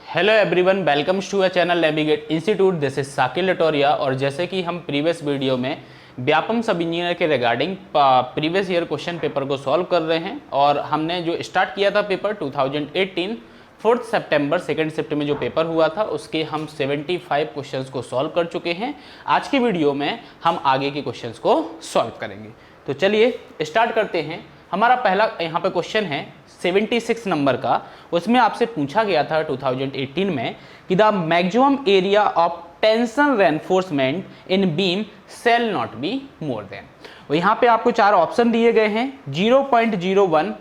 Hello everyone, welcomes to a channel navigate institute. This is Sakil Latoria. और जैसे कि हम प्रीवियस वीडियो में व्यापम सब इंजीनियर के regarding previous year question paper को सॉल्व कर रहे हैं, और हमने जो स्टार्ट किया था पेपर 2018 4 सितंबर 2 शिफ्ट में जो पेपर हुआ था उसके हम 75 क्वेश्चंस को सॉल्व कर चुके हैं। आज की वीडियो में हम आगे के क्वेश्चंस को सॉल्व करेंगे। तो चलिए स्टार्ट करते हैं। हमारा पहला यहाँ पे क्वेश्चन है 76 नंबर का। उसमें आपसे पूछा गया था 2018 में कि the maximum area of tension reinforcement in beam shall not be more than. और यहाँ पे आपको चार ऑप्शन दिए गए हैं 0.01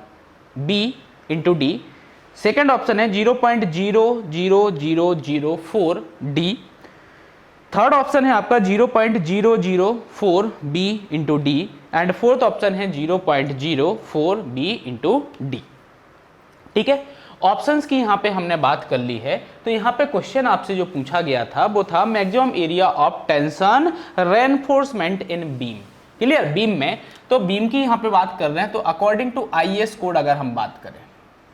B into D, second option है 0.00004 डी, थर्ड ऑप्शन है आपका 0.004 B into D, and fourth option है 0.04 बी इंटू डी। ठीक है, ऑप्शंस की यहाँ पे हमने बात कर ली है। तो यहाँ पे क्वेश्चन आपसे जो पूछा गया था वो था maximum area of tension reinforcement in beam. Clear, beam में तो बीम की यहाँ पे बात कर रहे हैं। तो अकॉर्डिंग टू आईएस कोड अगर हम बात करें,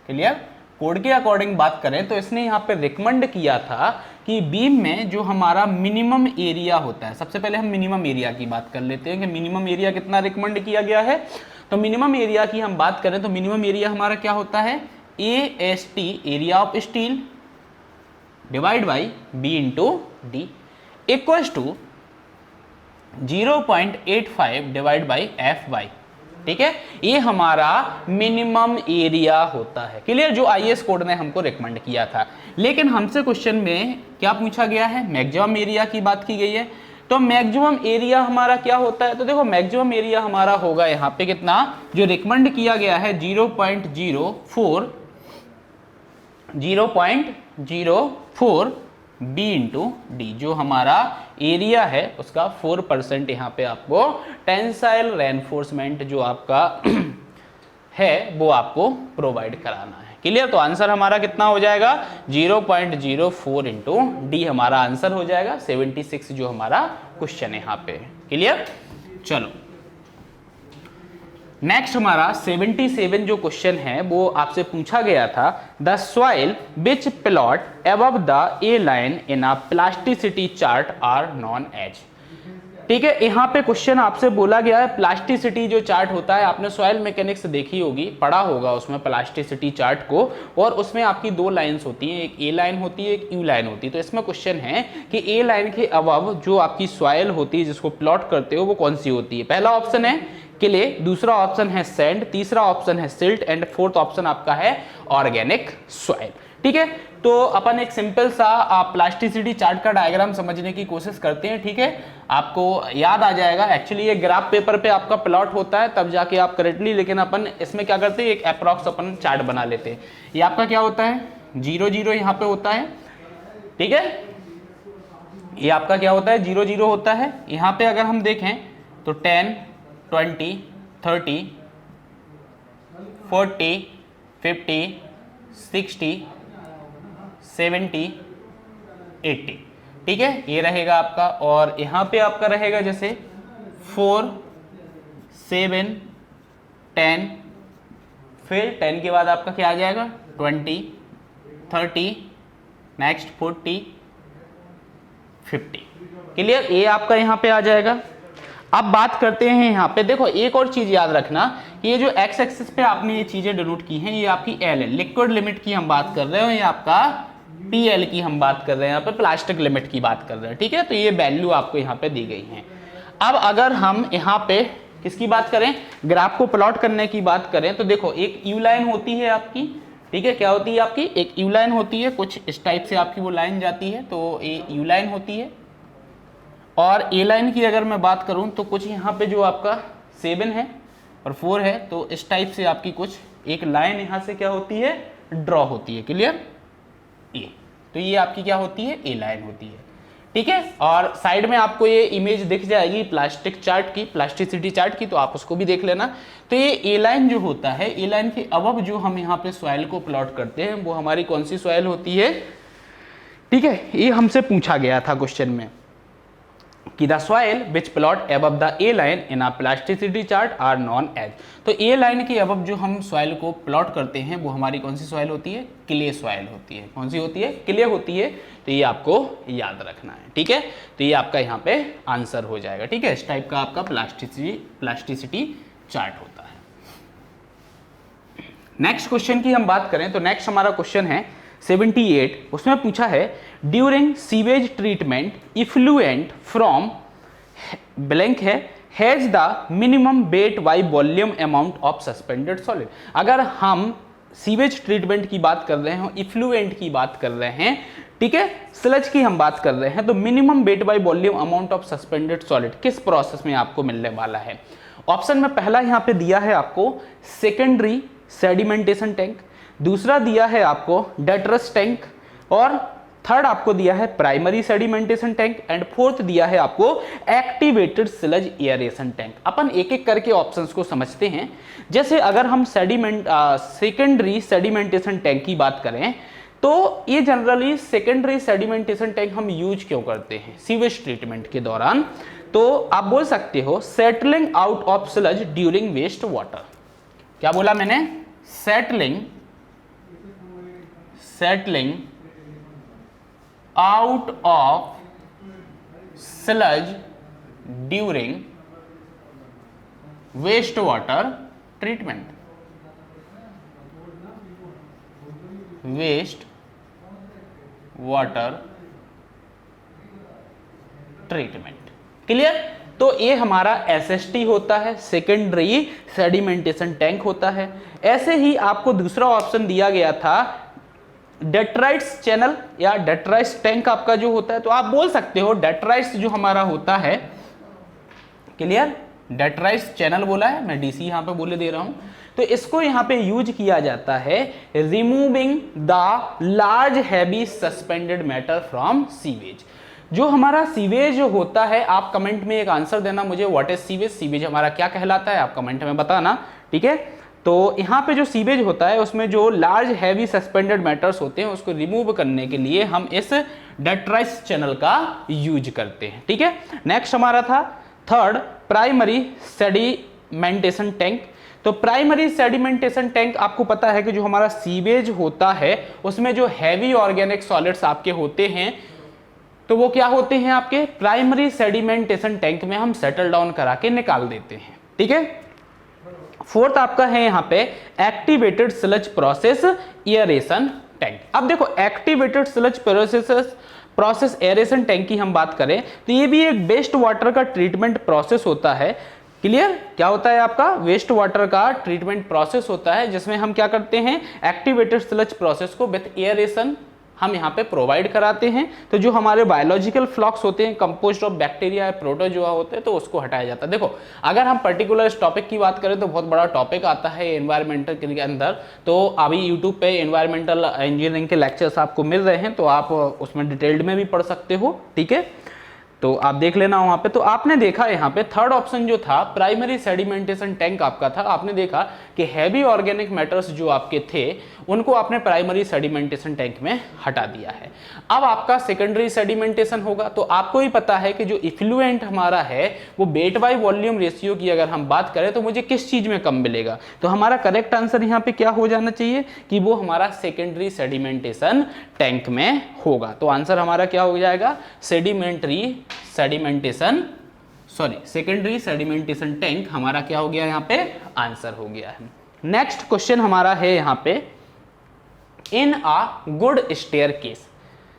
क्लियर, कोड के अकॉर्डिंग बात करें तो इसने यहाँ पे रिकमेंड किया था कि बीम में जो हमारा मिनिमम एरिया होता है, सबसे पहले हम मिनिमम एरिया की बात कर लेते हैं कि मिनिमम एरिया कितना रिकमेंड किया गया है। तो मिनिमम एरिया की हम बात करें तो मिनिमम एरिया हमारा क्या होता है, AST area of steel divide by B into D equals to 0.85 divide by F Y. ठीक है, ये हमारा मिनिमम एरिया होता है। क्लियर, जो आईएस कोड ने हमको रिकमेंड किया था। लेकिन हमसे क्वेश्चन में क्या पूछा गया है, मैक्सिमम एरिया की बात की गई है। तो मैक्सिमम एरिया हमारा क्या होता है, तो देखो मैक्सिमम एरिया हमारा होगा यहाँ पे कितना, जो रिकमेंड किया गया है 0.04 बी इंटू डी। जो हमारा एरिया है उसका 4% यहाँ पे आपको टेंसाइल रेनफोर्समेंट जो आपका है वो आपको प्रोवाइड कराना है। क्लियर, तो आंसर हमारा कितना हो जाएगा 0.04 इंटू डी हमारा आंसर हो जाएगा 76 जो हमारा क्वेश्चन है यहाँ पे। क्लियर, चलो नेक्स्ट हमारा 77 जो क्वेश्चन है वो आपसे पूछा गया था the soil which plot above the A line in a plasticity chart are known as. ठीक है, यहाँ पे क्वेश्चन आपसे बोला गया है प्लास्टिसिटी जो चार्ट होता है, आपने सॉइल मैकेनिक्स देखी होगी, पढ़ा होगा उसमें प्लास्टिसिटी चार्ट को, और उसमें आपकी दो लाइंस होती हैं, एक ए लाइन होती है एक यू लाइन होती है। तो इसमें क्वेश्चन है कि ए लाइन के अबव जो आपकी सॉइल होती है जिसको प्लॉट करते हो वो कौन सी होती है। पहला ऑप्शन है क्ले, दूसरा ऑप्शन है सैंड, तीसरा ऑप्शन है सिल्ट, एंड फोर्थ ऑप्शन आपका है ऑर्गेनिक सॉइल। ठीक है, तो अपन एक सिंपल सा प्लास्टिसिटी चार्ट का डायग्राम समझने की कोशिश करते हैं। ठीक है, आपको याद आ जाएगा, एक्चुअली ये ग्राफ पेपर पे आपका प्लॉट होता है तब जाके आप करेक्टली, लेकिन अपन इसमें क्या करते हैं एक अप्रॉक्स अपन चार्ट बना लेते हैं। ये आपका क्या होता है 0 यहाँ पे होता है। ठीक है, ये आपका क्या होता है 0 होता है। यहाँ पे अगर हम देखें तो 10 20 30 40 50 60 70 80। ठीक है, ये रहेगा आपका, और यहाँ पे आपका रहेगा जैसे 4 7 10, फिर 10 के बाद आपका क्या आ जाएगा 20 30, नेक्स्ट 40 50। क्लियर, ये आपका यहाँ पे आ जाएगा। अब बात करते हैं यहाँ पे, देखो एक और चीज याद रखना, ये जो एक्स एक्सिस पे आपने ये चीजें डिनोट की हैं ये आपकी एल है, लिक्विड लिमिट की हम बात कर रहे हैं, ये आपका पीएल की हम बात कर रहे हैं, यहाँ पे प्लास्टिक लिमिट की बात कर रहे हैं। ठीक है, तो ये वैल्यू आपको यहाँ पे दी गई है। अब अगर हम यहाँ पे किसकी बात करें, ग्राफ को प्लॉट करने की बात करें, तो देखो एक यू लाइन होती है आपकी। ठीक है, क्या होती है आपकी एक यू लाइन होती है, कुछ इस टाइप से आपकी वो लाइन जाती है, तो ये यू लाइन होती है। और ए लाइन की अगर मैं बात करूं तो कुछ यहाँ पे जो आपका 7 है और 4 है, तो इस टाइप से आपकी कुछ एक लाइन यहाँ से क्या होती है ड्रॉ होती है। क्लियर, ये तो ये आपकी क्या होती है ए लाइन होती है। ठीक है, और साइड में आपको ये इमेज दिख जाएगी प्लास्टिक चार्ट की, प्लास्टिसिटी चार्ट की, तो आप उसको भी देख लेना। तो ये ए लाइन जो होता है, ए लाइन के अबव जो हम यहाँ पे सॉइल को प्लॉट करते हैं वो हमारी कौन सी सॉइल होती है। ठीक है, ये हमसे पूछा गया था क्वेश्चन में कि the soil which plot above the A line in a plasticity chart are known as. तो ए लाइन के अबव जो हम सॉइल को प्लॉट करते हैं वो हमारी कौन सी सॉइल होती है? क्ले सॉइल होती है। कौन सी होती है? क्ले होती है। तो ये आपको याद रखना है, ठीक है। तो ये आपका यहाँ पे आंसर हो जाएगा, ठीक है। इस टाइप का आपका प्लास्टिसिटी चार्ट होता है। नेक्स्ट क्वेश्चन की हम बात करें तो नेक्स्ट हमारा क्वेश्चन है 78। उसमें पूछा है during sewage treatment effluent from blank है has the minimum weight by volume amount of suspended solid. अगर हम सीवेज ट्रीटमेंट की बात कर रहे हैं, इफ्लुएंट की बात कर रहे हैं, ठीक है, स्लज की हम बात कर रहे हैं, तो minimum weight by volume amount of suspended solid किस प्रोसेस में आपको मिलने वाला है? ऑप्शन में पहला यहां पे दिया है आपको सेकेंडरी सेडिमेंटेशन टैंक, दूसरा दिया है आपको डेट्रस टैंक, और थर्ड आपको दिया है primary sedimentation tank, and fourth दिया है आपको एक्टिवेटेड स्लज एयरेशन टैंक। अपन एक एक करके ऑप्शंस को समझते हैं। जैसे अगर हम सेकेंडरी सेडिमेंटेशन टैंक की बात करें तो ये जनरली सेकेंडरी सेडिमेंटेशन टैंक हम यूज क्यों करते हैं सीवेज ट्रीटमेंट के दौरान? तो आप बोल सकते हो settling out of sludge during waste water. क्या बोला मैंने? Settling out of sludge during waste water treatment. Waste water treatment, clear? तो ये हमारा SST होता है, सेकेंडरी सेडिमेंटेशन टैंक होता है। ऐसे ही आपको दूसरा ऑप्शन दिया गया था डेट्राइट्स चैनल या डेट्राइट्स टैंक आपका जो होता है, तो आप बोल सकते हो डेट्राइट्स जो हमारा होता है, क्लियर, डेट्राइट्स चैनल बोला है, मैं DC यहां पे बोले दे रहा हूं। तो इसको यहां पे यूज किया जाता है removing the large heavy suspended matter from sewage. जो हमारा सीवेज होता है, आप कमेंट में एक आंसर देना मुझे, व्हाट इज सीवेज, सीवेज हमारा क्या कहलाता है, आप कमेंट में बताना, ठीक है। तो यहाँ पे जो सीवेज होता है उसमें जो लार्ज हैवी सस्पेंडेड मैटर्स होते हैं उसको रिमूव करने के लिए हम इस डेट्राइट्स चैनल का यूज करते हैं, ठीक है। नेक्स्ट हमारा था थर्ड प्राइमरी सेडिमेंटेशन टैंक। तो प्राइमरी सेडिमेंटेशन टैंक आपको पता है कि जो हमारा सीवेज होता है उसमें जो हैवी ऑर्गेनिक सॉलिड्स आपके होते हैं तो वो क्या होते हैं आपके प्राइमरी सेडिमेंटेशन टैंक में हम सेटल डाउन करा के निकाल देते हैं, ठीक है। फोर्थ आपका है यहाँ पे activated sludge process aeration tank. अब देखो activated sludge process aeration tank की हम बात करें तो ये भी एक वेस्ट वाटर का ट्रीटमेंट प्रोसेस होता है, क्लियर। क्या होता है आपका? वेस्ट वाटर का ट्रीटमेंट प्रोसेस होता है जिसमें हम क्या करते हैं एक्टिवेटेड स्लज प्रोसेस को विथ एयरेशन हम यहाँ पे प्रोवाइड कराते हैं। तो जो हमारे बायोलॉजिकल फ्लॉक्स होते हैं कंपोज्ड ऑफ बैक्टीरिया प्रोटोजोआ होते हैं तो उसको हटाया जाता है। देखो अगर हम पर्टिकुलर इस टॉपिक की बात करें तो बहुत बड़ा टॉपिक आता है एनवायरमेंटल के अंदर। तो अभी यूट्यूब पे एनवायरमेंटल इंजीनियरिंग के लेक्चर्स आपको मिल रहे हैं तो आप उसमें डिटेल्ड में भी पढ़ सकते हो, ठीक है। तो आप देख लेना वहां पे। तो आपने देखा यहाँ पे थर्ड ऑप्शन जो था प्राइमरी सेडिमेंटेशन टैंक आपका था, आपने देखा कि हैवी ऑर्गेनिक मैटर्स जो आपके थे उनको आपने प्राइमरी सेडिमेंटेशन टैंक में हटा दिया है। अब आपका सेकेंडरी सेडिमेंटेशन होगा। तो आपको ही पता है कि जो इफ्लुएंट हमारा है वो वेट बाय वॉल्यूम रेशियो की अगर हम बात करें तो मुझे किस चीज में कम मिलेगा, तो हमारा करेक्ट आंसर यहाँ पे क्या हो जाना चाहिए कि वो हमारा सेकेंडरी सेडिमेंटेशन टैंक में होगा। तो आंसर हमारा क्या हो जाएगा सेकेंडरी सेडिमेंटेशन टैंक हमारा क्या हो गया यहाँ पे आंसर हो गया है। नेक्स्ट क्वेश्चन हमारा है यहाँ पे in a good staircase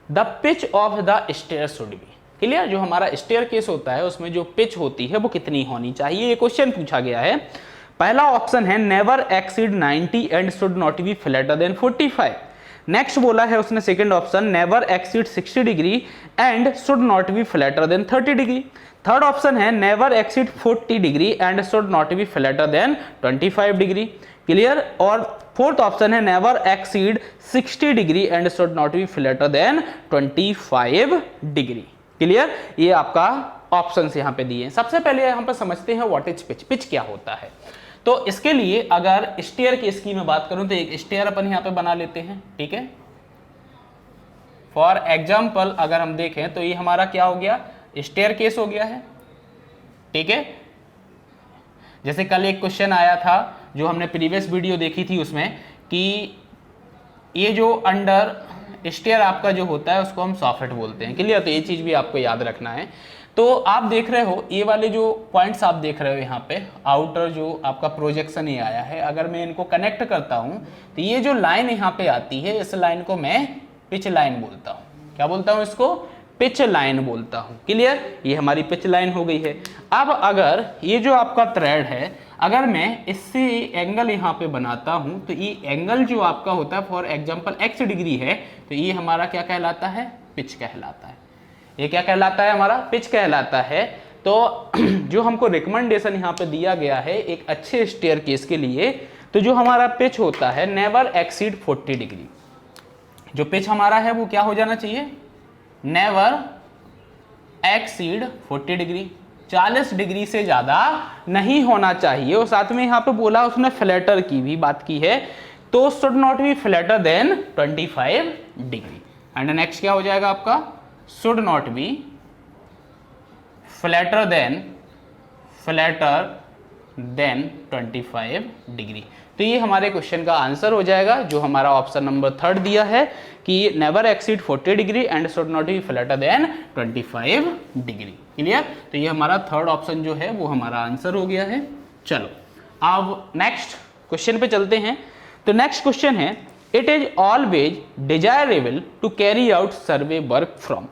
the pitch of the stair should be, clear. जो हमारा स्टेयरकेस होता है उसमें जो पिच होती है वो कितनी होनी चाहिए, ये क्वेश्चन पूछा गया है। पहला ऑप्शन है never exceed 90 and should not be flatter than 45। Next बोला है उसने second option never exceed 60 degree and should not be flatter than 30 degree. Third option है never exceed 40 degree and should not be flatter than 25 degree, clear. और fourth option है never exceed 60 degree and should not be flatter than 25 degree, clear. ये आपका options यहाँ पे दिए हैं। सबसे पहले यहाँ पे समझते हैं व्हाट इज पिच, पिच क्या होता है। तो इसके लिए अगर स्टेयर केस की मैं बात करूं तो एक स्टेयर अपन यहाँ पे बना लेते हैं, ठीक है। फॉर एग्जाम्पल अगर हम देखें तो ये हमारा क्या हो गया स्टेयरकेस हो गया है, ठीक है। जैसे कल एक क्वेश्चन आया था जो हमने प्रीवियस वीडियो देखी थी उसमें कि ये जो अंडर स्टेयर आपका जो होता है उसको हम सॉफेट बोलते हैं, क्लियर। तो ये चीज भी आपको याद रखना है। तो आप देख रहे हो ये वाले जो पॉइंट्स आप देख रहे हो यहाँ पे आउटर जो आपका प्रोजेक्शन ये आया है, अगर मैं इनको कनेक्ट करता हूँ तो ये जो लाइन यहाँ पे आती है इस लाइन को मैं पिच लाइन बोलता हूँ। क्या बोलता हूँ इसको? पिच लाइन बोलता हूँ, क्लियर। ये हमारी पिच लाइन हो गई है। अब अगर ये जो आपका थ्रेड है अगर मैं इससे एंगल यहाँ पे बनाता हूँ तो ये एंगल जो आपका होता है फॉर एग्जांपल x डिग्री है तो ये हमारा क्या कहलाता है? पिच कहलाता है। ये क्या कहलाता है? हमारा पिच कहलाता है। तो जो हमको रिकमेंडेशन यहाँ पे दिया गया है एक अच्छे स्टेयरकेस के लिए, तो जो हमारा पिच होता है नेवर एक्सीड 40 डिग्री। जो पिच हमारा है वो क्या हो जाना चाहिए? नेवर एक्सीड 40 डिग्री, 40 डिग्री से ज्यादा नहीं होना चाहिए। और साथ में यहाँ पे बोला उसने फ्लैटर की भी बात की है, तो should not be flatter than 25 degree. And next क्या हो जाएगा आपका? Should not be flatter than 25 degree. तो ये हमारे क्वेश्चन का आंसर हो जाएगा जो हमारा ऑप्शन नंबर 3 दिया है कि never exceed 40 degree and should not be flatter than 25 degree, clear. तो ये हमारा 3rd ऑप्शन जो है वो हमारा आंसर हो गया है। चलो अब नेक्स्ट क्वेश्चन पे चलते हैं। तो नेक्स्ट क्वेश्चन है it is always desirable to carry out survey work from.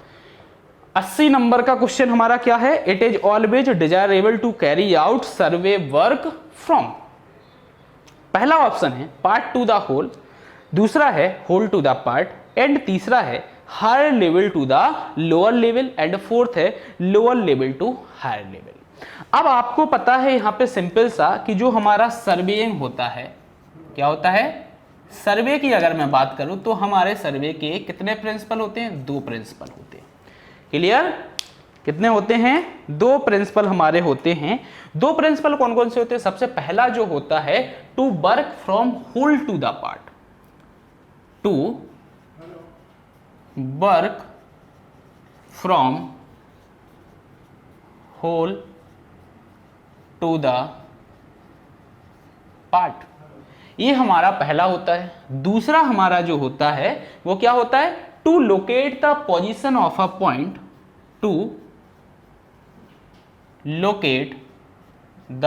80 number का क्वेश्चन हमारा क्या है? It is always desirable to carry out survey work from. पहला ऑप्शन है पार्ट टू द होल, दूसरा है whole to the part, and तीसरा है higher level to the lower level, and fourth है lower level to higher level. अब आपको पता है यहाँ पे सिंपल सा कि जो हमारा सर्वेइंग होता है क्या होता है? सर्वे की अगर मैं बात करूं तो हमारे सर्वे के कितने प्रिंसिपल होते हैं? 2 प्रिंसिपल होते हैं, क्लियर। कितने होते हैं? 2 प्रिंसिपल हमारे होते हैं। 2 प्रिंसिपल कौन कौन से होते हैं? सबसे पहला जो होता है to work from whole to the part, to work from whole to the part, ये हमारा पहला होता है। दूसरा हमारा जो होता है वो क्या होता है? To locate the position of a point, to locate the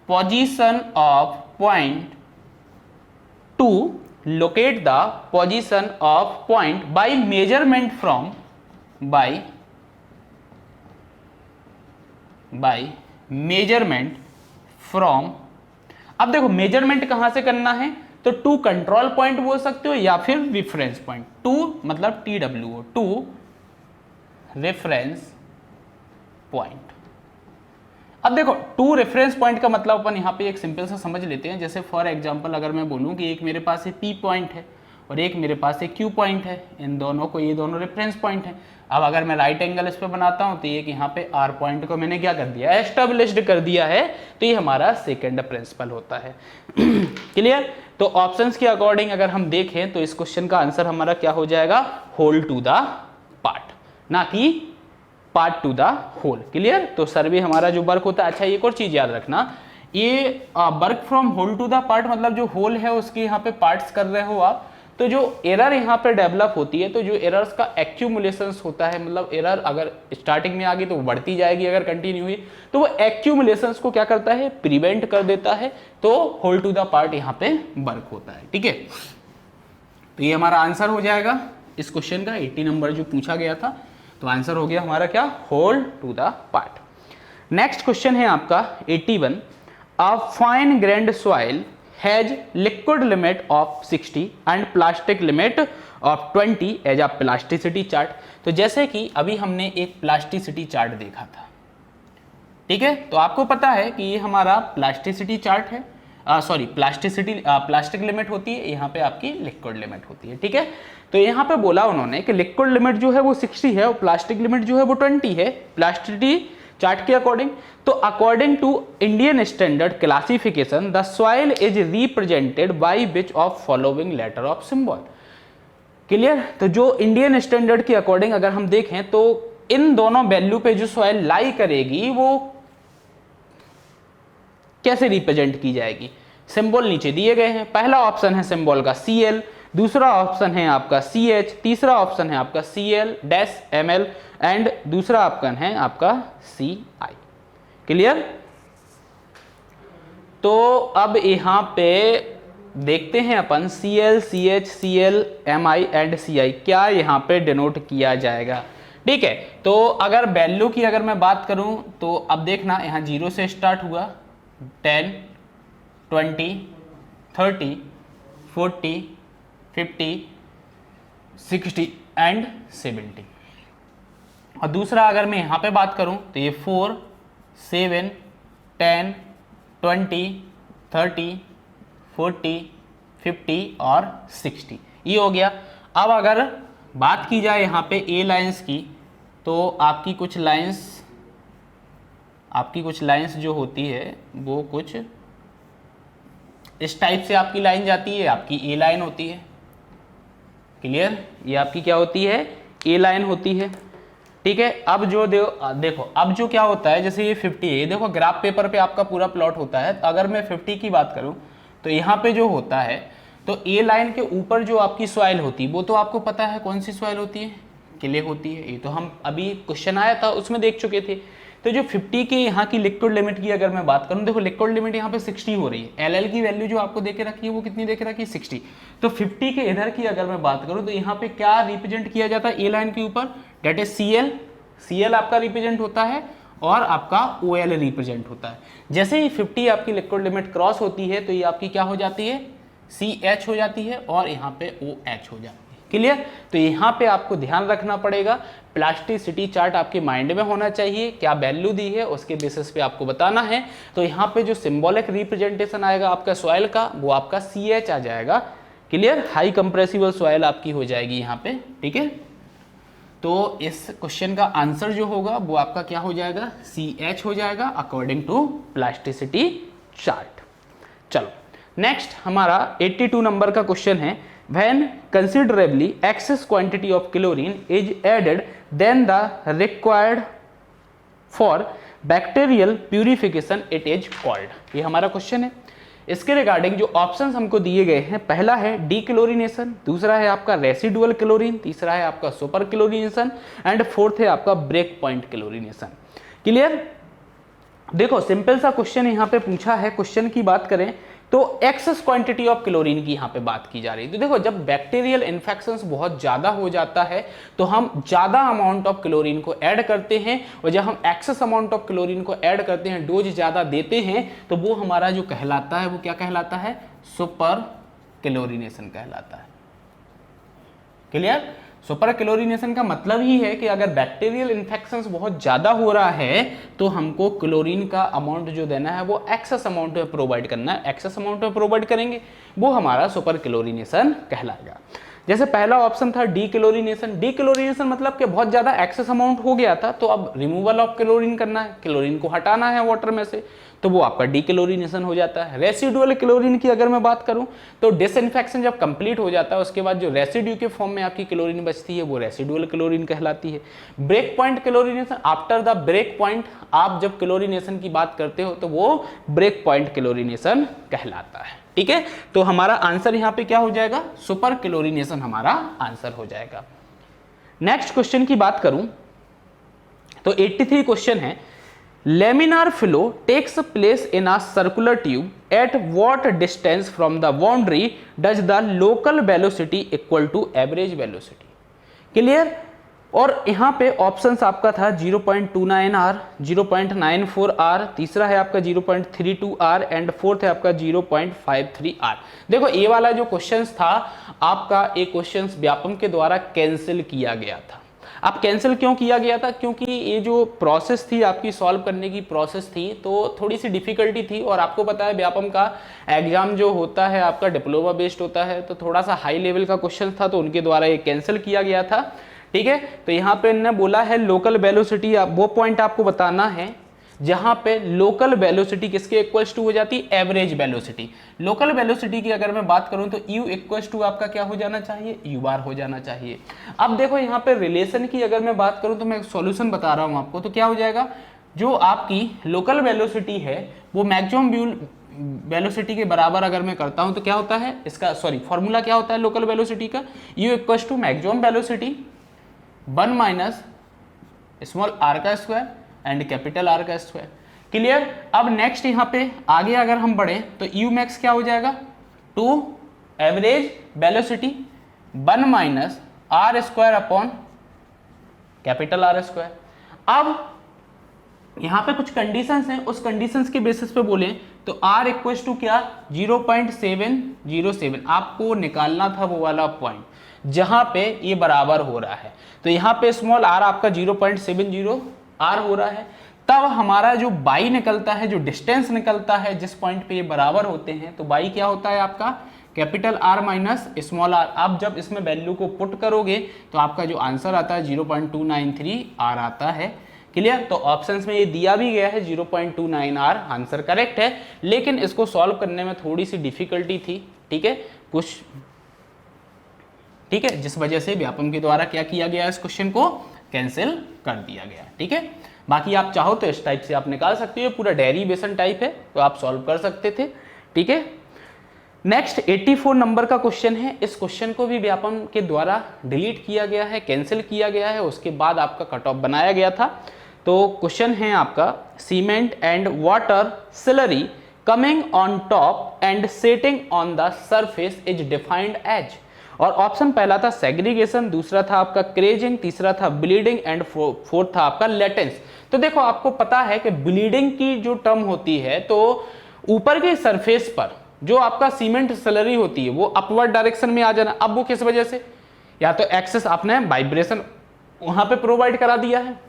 position of point, to locate the position of point by measurement from, by measurement from. अब देखो मेजरमेंट कहां से करना है? तो टू कंट्रोल पॉइंट बोल सकते हो या फिर रेफरेंस पॉइंट। टू मतलब TWO, टू रेफरेंस पॉइंट। अब देखो टू रेफरेंस पॉइंट का मतलब अपन यहाँ पे एक सिंपल सा समझ लेते हैं। जैसे फॉर एग्जांपल अगर मैं बोलूँ कि एक मेरे पास है P पॉइंट है और एक मेरे पास एक Q पॉइंट है, इन दोनों को ये दोनों रेफरेंस पॉइंट है। अब अगर मैं राइट एंगल इस पे बनाता हूँ तो एक यहाँ पे R पॉइंट को मैंने क्या कर दिया? एस्टेब्लिश्ड कर दिया है। तो ये हमारा सेकेंड प्रिंसिपल होता है, क्लियर। तो ऑप्शंस के अकॉर्डिंग अगर हम देखें तो इस क्वेश्चन का आंसर हमारा क्या हो जाएगा? होल टू द पार्ट, ना कि part to the whole, clear. तो सर्वे हमारा जो वर्क होता है। अच्छा एक और चीज याद रखना, ये work from whole to the part मतलब जो होल है उसके यहाँ पे पार्ट्स कर रहे हो आप, तो जो एरर यहाँ पे डेवलप होती है तो जो एरर्स का एक्यूमुलेशंस होता है, मतलब एरर अगर स्टार्टिंग में आ गई तो वो बढ़ती जाएगी, अगर कंटिन्यू हुई तो वो एक्यूमुलेशंस को क्या करता है? प्रिवेंट कर देता है। तो होल टू द पार्ट यहाँ पे वर्क होता है, ठीक है। तो ये हमारा आंसर हो जाएगा इस क्वेश्चन का 80 नंबर जो पूछा गया था। तो आंसर हो गया हमारा क्या? Whole to the part. Next question है आपका 81, a fine grained soil has liquid limit of 60 and plastic limit of 20 as a plasticity chart. तो जैसे कि अभी हमने एक प्लास्टिसिटी चार्ट देखा था, ठीक है। तो आपको पता है कि ये हमारा प्लास्टिसिटी चार्ट है, सॉरी प्लास्टिक लिमिट होती है, यहाँ पे आपकी लिक्विड लिमिट होती है, ठीक है। तो यहाँ पे बोला उन्होंने कि लिक्विड लिमिट जो है वो 60 है और प्लास्टिक लिमिट जो है वो 20 है प्लास्टिसिटी चार्ट के अकॉर्डिंग। तो according to Indian standard classification the soil is represented by which of following letter of symbol. Clear. तो जो इंडियन स्टैंडर्ड के अकॉर्डिंग अगर हम देखें तो इन दोनों वैल्यू पे जो सॉइल लाई करेगी वो कैसे रिप्रेजेंट की जाएगी, सिंबल नीचे दिए गए हैं। पहला ऑप्शन है सिंबल का Cl, दूसरा ऑप्शन है आपका CH, तीसरा ऑप्शन है आपका Cl-Ml एंड दूसरा ऑप्शन है आपका Ci। क्लियर। तो अब यहां पे देखते हैं अपन Cl, CH, Cl, Mi and Ci क्या यहां पे डिनोट किया जाएगा। ठीक है, तो अगर वैल्यू की अगर मैं बात करूं तो अब देखना यहां 0 से स्टार्ट हुआ, 10, 20, 30, 40, 50, 60 एंड 70। और दूसरा अगर मैं यहाँ पे बात करूँ तो ये 4, 7, 10, 20, 30, 40, 50 और 60 ये हो गया। अब अगर बात की जाए यहाँ पे ए लाइंस की तो आपकी कुछ लाइंस जो होती है वो कुछ इस टाइप से आपकी लाइन जाती है, आपकी ए लाइन होती है। क्लियर, ये आपकी क्या होती है, ए लाइन होती है। ठीक है, अब जो देखो अब जो क्या होता है, जैसे ये 50 है, देखो ग्राफ पेपर पे आपका पूरा प्लॉट होता है। अगर मैं 50 की बात करूं तो यहाँ पे जो होता है तो ए लाइन के ऊपर जो आपकी सॉइल होती है वो तो आपको पता है कौन सी सॉइल होती है, क्ले होती है। ये तो हम अभी क्वेश्चन आया था उसमें देख चुके थे। तो जो 50 के यहाँ की लिक्विड लिमिट की अगर मैं बात करूँ, देखो लिक्विड लिमिट यहाँ पे 60 हो रही है, एल की वैल्यू जो आपको देके रखी है वो कितनी देके रखी है, 60। तो 50 के इधर की अगर मैं बात करूँ तो यहाँ पे क्या रिप्रेजेंट किया जाता है ए लाइन के ऊपर, डेट इज Cl आपका रिप्रेजेंट होता है और आपका OL रिप्रेजेंट होता है। जैसे ही 50 आपकी लिक्विड लिमिट क्रॉस होती है तो ये आपकी क्या हो जाती है, CH हो जाती है और यहाँ पे OH हो जाती है। क्लियर। तो यहाँ पे आपको ध्यान रखना पड़ेगा, प्लास्टिसिटी चार्ट आपके माइंड में होना चाहिए, क्या वैल्यू दी है उसके बेसिस पे आपको बताना है। तो यहाँ पे जो सिंबॉलिक रिप्रेजेंटेशन आएगा आपका सॉइल का वो आपका CH आ जाएगा। क्लियर, हाई कंप्रेसिबल सॉइल आपकी हो जाएगी यहाँ पे। ठीक है, तो इस क्वेश्चन का आंसर जो होगा वो आपका क्या हो जाएगा, CH हो जाएगा अकॉर्डिंग टू प्लास्टिसिटी चार्ट। चलो नेक्स्ट हमारा 82 नंबर का क्वेश्चन है, when considerably excess quantity of chlorine is added then the required for bacterial purification it is called। ये हमारा क्वेश्चन है। इसके रिगार्डिंग जो ऑप्शंस हमको दिए गए हैं, पहला है डीक्लोरिनेशन, दूसरा है आपका रेसिडुअल क्लोरीन, तीसरा है आपका सुपर क्लोरिनेशन एंड फोर्थ है आपका ब्रेक पॉइंट क्लोरिनेशन। क्लियर। देखो सिंपल सा क्वेश्चन यहाँ पे पूछा है, क्वेश्चन की बात करें तो एक्सेस क्वांटिटी ऑफ क्लोरीन की यहाँ पे बात की जा रही है। तो देखो जब बैक्टीरियल इन्फेक्शंस बहुत ज़्यादा हो जाता है तो हम ज़्यादा अमाउंट ऑफ क्लोरीन को ऐड करते हैं, और जब हम एक्सेस अमाउंट ऑफ क्लोरीन को ऐड करते हैं, डोज ज़्यादा देते हैं, तो वो हमारा जो कहलाता है वो क्या कहलाता है, सुपर क्लोरिनेशन कहलाता है। क्लियर। सुपर क्लोरिनेशन का मतलब ही है कि अगर बैक्टीरियल इन्फेक्शंस बहुत ज़्यादा हो रहा है तो हमको क्लोरीन का अमाउंट जो देना है वो एक्सेस अमाउंट में प्रोवाइड करना है, एक्सेस अमाउंट में प्रोवाइड करेंगे वो हमारा सुपर क्लोरिनेशन कहलाएगा। जैसे पहला ऑप्शन था डीक्लोरिनेशन, डीक्लोरिनेशन मतलब कि बहुत ज़्यादा एक्सेस अमाउंट हो गया था तो अब रिमूवल ऑफ क्लोरीन करना है, क्लोरीन को हटाना है वाटर में से, तो वो आपका डीक्लोरिनेशन हो जाता है। रेसिडुअल क्लोरीन की अगर मैं बात करूं तो डिसइंफेक्शन जब कंप्लीट हो जाता है उसके बाद जो रेसिड्यू के फॉर्म में आपकी क्लोरीन बचती है वो रेसिडुअल क्लोरीन कहलाती है। Break point chlorination, after the break point आप जब क्लोरिनेशन की बात करते हो तो वो ब्रेक पॉइंट क्लोरिनेशन कहलाता है। ठीक है, तो हमारा आंसर यहाँ पे क्या हो जाएगा, सुपर क्लोरिनेशन हमारा आंसर हो जाएगा। नेक्स्ट क्वेश्चन की बात करूं तो 83 क्वेश्चन है, laminar flow takes place in a circular tube at what distance from the boundary does the local velocity equal to average velocity। Clear. और यहाँ पे ऑप्शंस आपका था 0.29 r, 0.94 r, तीसरा है आपका 0.32 r एंड फोर्थ है आपका 0.53 r। देखो ये वाला जो क्वेश्चंस था आपका एक क्वेश्चंस व्यापम के द्वारा कैंसिल किया गया था। अब कैंसिल क्यों किया गया था, क्योंकि ये जो प्रोसेस थी आपकी सॉल्व करने की प्रोसेस थी तो थोड़ी सी डिफिकल्टी थी, और आपको पता है व्यापम का एग्जाम जो होता है आपका डिप्लोमा बेस्ड होता है तो थोड़ा सा हाई लेवल का क्वेश्चन था तो उनके द्वारा ये कैंसिल किया गया था। ठीक है, तो यहाँ पे इन्होंने बोला है लोकल वेलोसिटी, वो पॉइंट आपको बताना है जहां पे लोकल वेलोसिटी किसके इक्वल्स टू हो जाती है, एवरेज वेलोसिटी। लोकल वेलोसिटी की अगर मैं बात करूं तो u इक्वल्स टू आपका क्या हो जाना चाहिए, u बार हो जाना चाहिए। अब देखो यहाँ पे रिलेशन की अगर मैं बात करूं तो मैं सॉल्यूशन बता रहा हूं आपको, तो क्या हो जाएगा, जो आपकी लोकल वेलोसिटी है वो मैक्सिमम वेलोसिटी के बराबर अगर मैं करता हूं तो क्या होता है इसका, सॉरी फॉर्मूला क्या होता है लोकल वेलोसिटी का, u equals to maximum velocity 1 minus small r का स्क्वायर एंड कैपिटल R का स्क्वायर। क्लियर। अब नेक्स्ट यहाँ पे आगे अगर हम बढ़े तो u मैक्स क्या हो जाएगा, 2 average velocity 1 minus r square upon capital R square. अब यहाँ पे कुछ कंडीशंस हैं, उस कंडीशंस के बेसिस पे बोले तो r इक्वल्स टू क्या 0.707 आपको निकालना था वो वाला पॉइंट जहां पे ये बराबर हो रहा है। तो यहाँ पे स्मॉल r आपका 0.70 r हो रहा है, तब हमारा जो बाई निकलता है, जो डिस्टेंस निकलता है जिस पॉइंट पे ये बराबर होते हैं, तो बाई क्या होता है आपका capital R minus small r। आप जब इसमें वैल्यू को पुट करोगे तो आपका जो आंसर आता है 0.293 r आता है। क्लियर। तो ऑप्शंस में ये दिया भी गया है 0.29 r आंसर करेक्ट है, लेकिन इसको सॉल्व करने में थोड़ी सी डिफिकल्टी थी, ठीक है कुछ, ठीक है, जिस वजह से व्यापम के द्वारा क्या किया गया, इस क्वेश्चन को कैंसिल कर दिया गया। ठीक है, बाकी आप चाहो तो इस टाइप से आप निकाल सकते हो, पूरा डेरिवेशन टाइप है तो आप सॉल्व कर सकते थे। ठीक है, नेक्स्ट 84 नंबर का क्वेश्चन है। इस क्वेश्चन को भी व्यापम के द्वारा डिलीट किया गया है, कैंसिल किया गया है, उसके बाद आपका कट ऑफ बनाया गया था। तो क्वेश्चन है आपका, cement and water slurry coming on top and setting on the surface is defined as. और ऑप्शन पहला था सेग्रीगेशन, दूसरा था आपका क्रेजिंग, तीसरा था ब्लीडिंग एंड फोर्थ था आपका लेटेंस। तो देखो आपको पता है कि ब्लीडिंग की जो टर्म होती है तो ऊपर के सरफेस पर जो आपका सीमेंट स्लरी होती है वो अपवर्ड डायरेक्शन में आ जाना। अब वो किस वजह से, या तो एक्सेस आपने वाइब्रेशन वहां पे प्रोवाइड करा दिया है,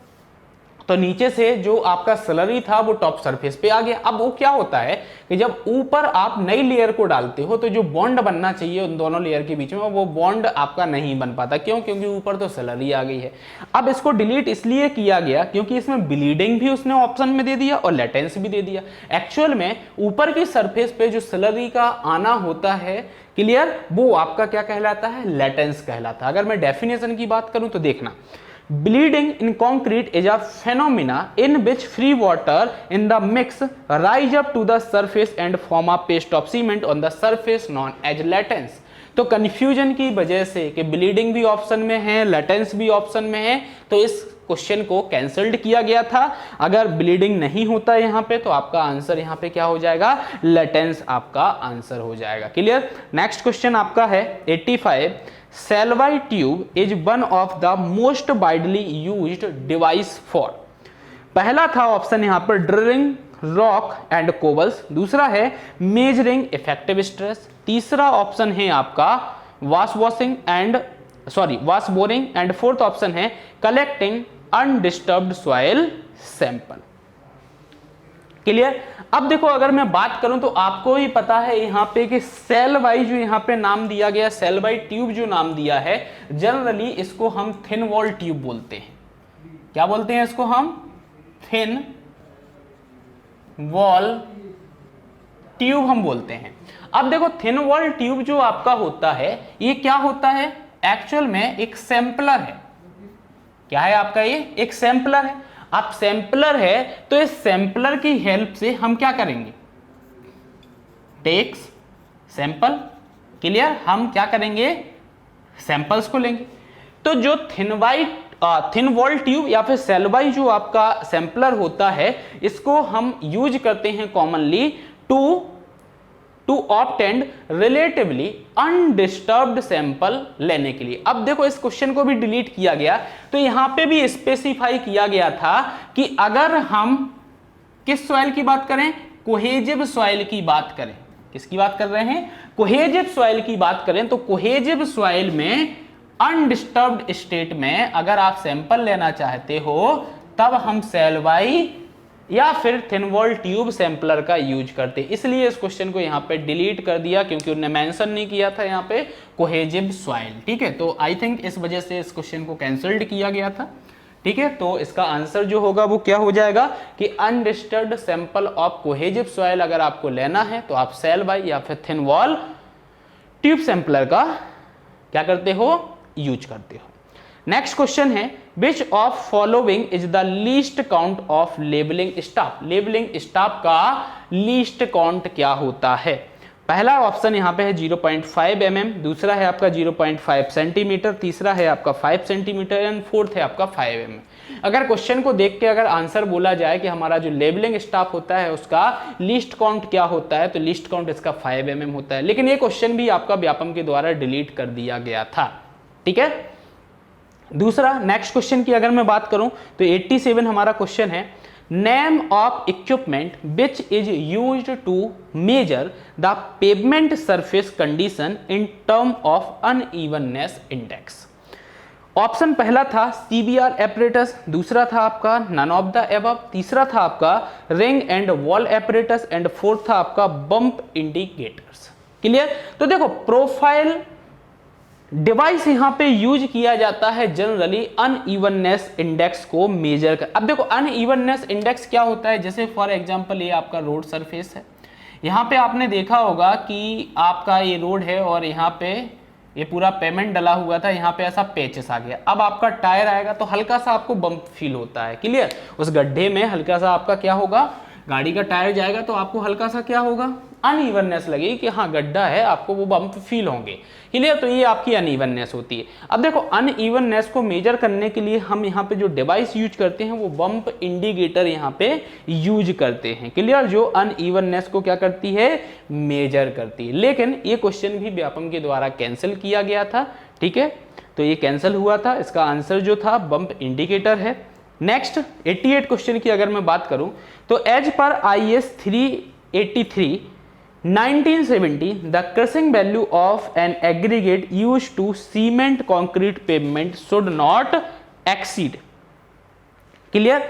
तो नीचे से जो आपका स्लरी था वो टॉप सरफेस पे आ गया। अब वो क्या होता है कि जब ऊपर आप नई लेयर को डालते हो तो जो बॉन्ड बनना चाहिए उन दोनों लेयर के बीच में वो बॉन्ड आपका नहीं बन पाता। क्यों? क्योंकि ऊपर तो स्लरी आ गई है। अब इसको डिलीट इसलिए किया गया क्योंकि इसमें ब्लीडिंग भी उसने ऑप्शन में दे दिया और लेटेंस भी दे दिया। एक्चुअल में ऊपर की सरफेस पे जो स्लरी का आना होता है, क्लियर, वो आपका क्या कहलाता है, लेटेंस कहलाता है। अगर मैं डेफिनेशन की बात करूं तो देखना, bleeding in concrete is a phenomena in which free water in the mix rise up to the surface and form a paste of cement on the surface known as latence। तो confusion की वजह से कि bleeding भी option में है, laitance भी option में है, तो इस क्वेश्चन को कैंसल्ड किया गया था। अगर ब्लीडिंग नहीं होता यहाँ पे तो आपका आंसर यहाँ पे क्या हो जाएगा, लेटेंस आपका आंसर हो जाएगा। क्लियर। नेक्स्ट क्वेश्चन आपका है 85, Salvi tube is one of the most widely used device for। पहला था ऑप्शन यहाँ पर ड्रिलिंग रॉक एंड कोबल्स, दूसरा है मेजरिंग इफेक्टिव स्ट्रेस, तीसरा ऑप्शन है आपका wash boring and fourth option है collecting undisturbed soil sample. Clear. अब देखो अगर मैं बात करूं तो आपको ही पता है यहाँ पे कि सेलवाई जो यहाँ पे नाम दिया गया, सेलवाई ट्यूब जो नाम दिया है, जनरली इसको हम थिन वॉल ट्यूब बोलते हैं। क्या बोलते हैं इसको हम? थिन वॉल ट्यूब हम बोलते हैं। अब देखो थिन वॉल ट्यूब जो आपका होता है ये क्या होता है, एक्चुअल में एक सैंपलर है। क्या है आपका? ये एक सैंपलर है। आप सैंपलर है तो इस सैंपलर की हेल्प से हम क्या करेंगे, टेक्स सैंपल। क्लियर। हम क्या करेंगे, सैंपल्स को लेंगे। तो जो थिन वॉल ट्यूब या फिर सेलवाई जो आपका सैंपलर होता है, इसको हम यूज करते हैं commonly to obtain relatively undisturbed sample लेने के लिए। अब देखो इस क्वेश्चन को भी डिलीट किया गया, तो यहां पे भी स्पेसिफाई किया गया था कि अगर हम किस सॉइल की बात करें, कोहेजिव सॉइल की बात करें। किसकी बात कर रहे हैं? कोहेजिव सॉइल की बात करें। तो कोहेजिव सॉइल में अनडिस्टर्ब्ड स्टेट में अगर आप सैंपल लेना चाहते हो तब हम सेलवाई या फिर थिन वॉल ट्यूब सैंपलर का यूज करते। इसलिए इस क्वेश्चन को यहाँ पे डिलीट कर दिया क्योंकि उन्होंने मेंशन नहीं किया था यहाँ पे कोहेजिव सॉइल। ठीक है, तो आई थिंक इस वजह से इस क्वेश्चन को कैंसल्ड किया गया था। ठीक है, तो इसका आंसर जो होगा वो क्या हो जाएगा कि undisturbed sample of cohesive soil अगर आपको लेना है तो आप सेल बाई या फिर थिन वॉल ट्यूब सैंपलर का क्या करते हो, यूज करते हो। नेक्स्ट क्वेश्चन है विच of following is the least count of labelling staff. Labelling staff का लीस्ट काउंट क्या होता है। पहला ऑप्शन यहाँ पे है 0.5 mm, दूसरा है आपका 0.5 सेंटीमीटर, तीसरा है आपका 5 सेंटीमीटर एंड फोर्थ है आपका 5 mm। अगर क्वेश्चन को देख के अगर आंसर बोला जाए कि हमारा जो लेबलिंग स्टाफ होता है उसका लीस्ट काउंट क्या होता है, तो लीस्ट काउंट इसका 5 mm होता है। लेकिन ये क्वेश्चन भी आपका व्यापम के द्वारा डिलीट कर दिया गया था। ठीक है, दूसरा नेक्स्ट क्वेश्चन की अगर मैं बात करूं तो 87 हमारा क्वेश्चन है name of equipment which is used to measure the pavement surface condition in term of unevenness index. Option पहला था सीबीआर एपरेटस, दूसरा था आपका नन ऑफ द एबव, तीसरा था आपका ring and wall apparatus and fourth था आपका बम्प इंडिकेटर्स। क्लियर। तो देखो प्रोफाइल डिवाइस यहां पे यूज किया जाता है जनरली अनइवननेस इंडेक्स को मेजर कर। अब देखो अनइवननेस इंडेक्स क्या होता है, जैसे फॉर एग्जांपल ये आपका रोड सरफेस है, यहां पे आपने देखा होगा कि आपका ये रोड है और यहाँ पे ये पूरा पेमेंट डला हुआ था, यहाँ पे ऐसा पेचेस आ गया। अब आपका टायर आएगा तो हल्का सा आपको बम्प फील होता है। क्लियर। उस गड्ढे में हल्का सा आपका क्या होगा, गाड़ी का टायर जाएगा तो आपको हल्का सा क्या होगा, अनइवननेस लगेगी कि हाँ गड्ढा है, आपको वो बम्प फील होंगे। क्लियर। तो ये आपकी अनइवननेस होती है। अब देखो अनइवननेस को मेजर करने के लिए हम यहाँ पे जो डिवाइस यूज करते हैं वो बम्प इंडिकेटर यहाँ पे यूज करते हैं। क्लियर। जो अनइवननेस को क्या करती है, मेजर करती है। लेकिन ये क्वेश्चन भी व्यापम के द्वारा कैंसिल किया गया था। ठीक है, तो ये कैंसिल हुआ था, इसका आंसर जो था बम्प इंडिकेटर है। नेक्स्ट 88 क्वेश्चन की अगर मैं बात करूं तो as per IS 383 1970 the crushing value of an aggregate used to cement concrete pavement should not exceed। Clear.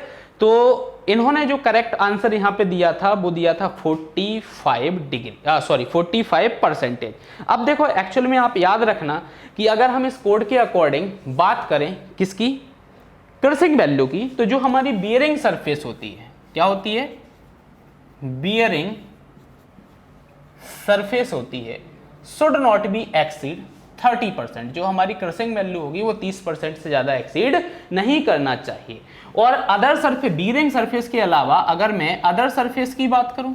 तो इन्होंने जो करेक्ट आंसर यहां पे दिया था वो दिया था 45%। अब देखो एक्चुअल में आप याद रखना कि अगर हम इस कोड के अकॉर्डिंग बात करें किसकी, क्रशिंग वैल्यू की, तो जो हमारी बियरिंग सरफेस होती है क्या होती है, बियरिंग सरफेस होती है, शुड नॉट बी एक्सीड 30%। जो हमारी क्रशिंग वैल्यू होगी वो 30% से ज्यादा एक्सीड नहीं करना चाहिए। और अदर सरफेस, बियरिंग सरफेस के अलावा अगर मैं अदर सरफेस की बात करूं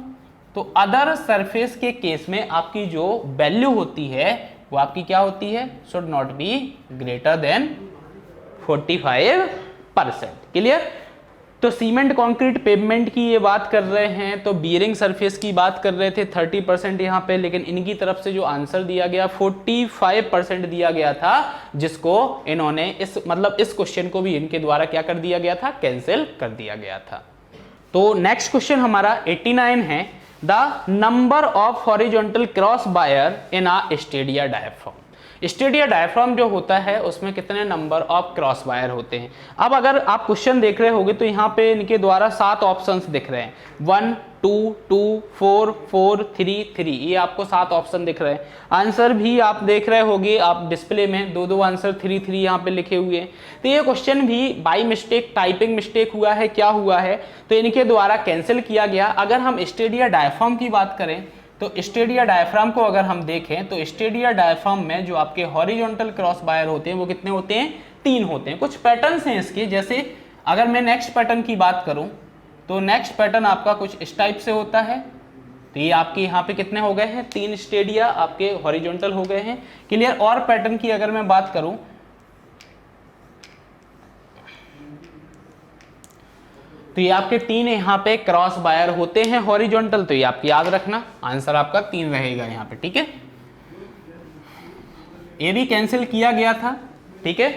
तो अदर सरफेस के केस में आपकी जो वैल्यू होती है वो आपकी क्या होती है, should not be greater than 45%। Clear. तो सीमेंट कंक्रीट पेवमेंट की ये बात कर रहे हैं, तो बियरिंग सरफेस की बात कर रहे थे 30% यहाँ पे, लेकिन इनकी तरफ से जो आंसर दिया गया 45% दिया गया था, जिसको इन्होंने इस क्वेश्चन को भी इनके द्वारा क्या कर दिया गया था, कैंसिल कर दिया गया था। तो नेक्स्ट क्वेश्चन हमारा 89 है the number of horizontal cross wire in a Stadia diaphragm. Stadia diaphragm जो होता है उसमें कितने नंबर ऑफ क्रॉस वायर होते हैं। अब अगर आप क्वेश्चन देख रहे होगे तो यहाँ पे इनके द्वारा 7 ऑप्शंस दिख रहे हैं, 1 2 2 4 4 3 3, ये आपको 7 ऑप्शन दिख रहे हैं। आंसर भी आप देख रहे होगे आप डिस्प्ले में, 2 आंसर 3 3 यहाँ पे लिखे हुए हैं। तो ये क्वेश्चन भी बाई मिस्टेक, टाइपिंग मिस्टेक हुआ है, क्या हुआ है, तो इनके द्वारा कैंसिल किया गया। अगर हम स्टेडिया डायफ्राम की बात करें तो स्टेडिया डायफ्राम को अगर हम देखें तो स्टेडिया डायफ्राम में जो आपके हॉरिजॉन्टल क्रॉस वायर होते हैं वो कितने होते हैं, 3 होते हैं। कुछ पैटर्न्स हैं इसके, जैसे अगर मैं नेक्स्ट पैटर्न की बात करूं तो नेक्स्ट पैटर्न आपका कुछ इस टाइप से होता है। तो ये आपके यहाँ पे कितने हो गए हैं, 3 स्टेडिया आपके हॉरिजॉन्टल हो गए हैं। क्लियर। और पैटर्न की अगर मैं बात करूं तो ये आपके 3 यहाँ पे क्रॉस वायर होते हैं हॉरिजॉन्टल, तो ये आप याद रखना, आंसर आपका 3 रहेगा यहाँ पे। ठीक है, ये भी कैंसिल किया गया था। ठीक है।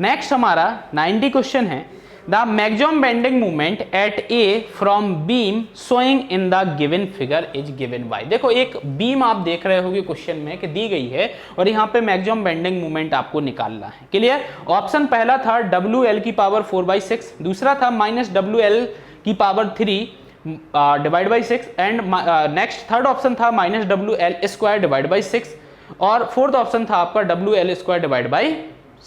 नेक्स्ट हमारा 90 क्वेश्चन है the maximum bending movement at A from beam showing in the given figure is given by. देखो एक बीम आप देख रहे होगे क्वेश्चन में कि दी गई है और यहाँ पे मैक्सिमम बेंडिंग मूवमेंट आपको निकालना है। क्लियर। ऑप्शन पहला था WL की पावर 4/6, दूसरा था -WL की power 3 divide by 6 and next third option था -WL² डिवाइड बाई 6 और फोर्थ ऑप्शन था आपका WL² डिवाइड बाई